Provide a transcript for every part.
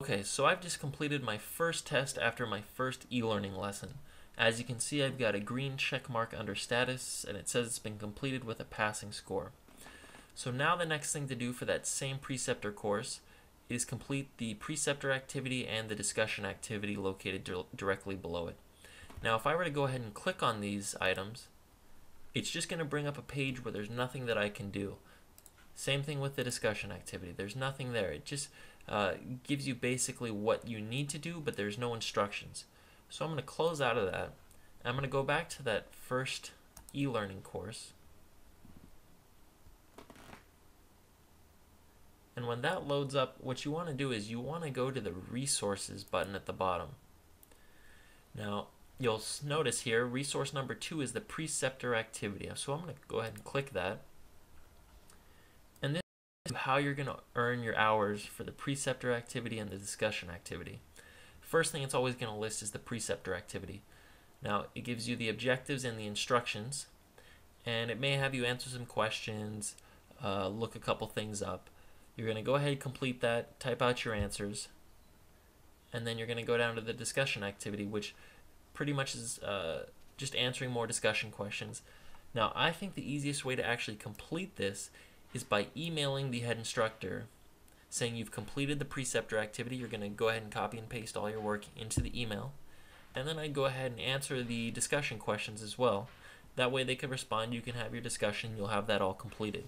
Okay, so I've just completed my first test after my first e-learning lesson. As you can see, I've got a green check mark under status, and it says it's been completed with a passing score. So now the next thing to do for that same Preceptor course is complete the Preceptor activity and the discussion activity located directly below it. Now if I were to go ahead and click on these items, it's just going to bring up a page where there's nothing that I can do. Same thing with the discussion activity. There's nothing there. It just gives you basically what you need to do, but there's no instructions. So I'm going to close out of that. I'm going to go back to that first e-learning course. And when that loads up, what you want to do is you want to go to the resources button at the bottom. Now you'll notice here resource number 2 is the Preceptor activity. So I'm going to go ahead and click that. And this is how you're going to earn your hours for the Preceptor activity and the discussion activity. First thing it's always going to list is the Preceptor activity. Now it gives you the objectives and the instructions, and it may have you answer some questions, look a couple things up. You're going to go ahead and complete that, type out your answers, and then you're going to go down to the discussion activity, which pretty much is just answering more discussion questions. Now I think the easiest way to actually complete this is by emailing the head instructor saying you've completed the Preceptor activity. You're going to go ahead and copy and paste all your work into the email, and then I'd go ahead and answer the discussion questions as well. That way they can respond, you can have your discussion, you'll have that all completed.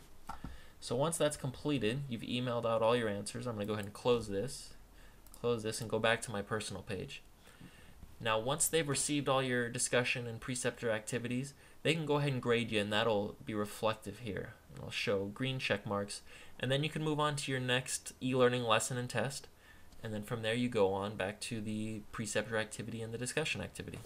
So once that's completed, you've emailed out all your answers. I'm going to go ahead and close this, and go back to my personal page. Now once they've received all your discussion and Preceptor activities, they can go ahead and grade you, and that'll be reflective here. It'll show green check marks, and then you can move on to your next e-learning lesson and test, and then from there you go on back to the Preceptor activity and the discussion activity.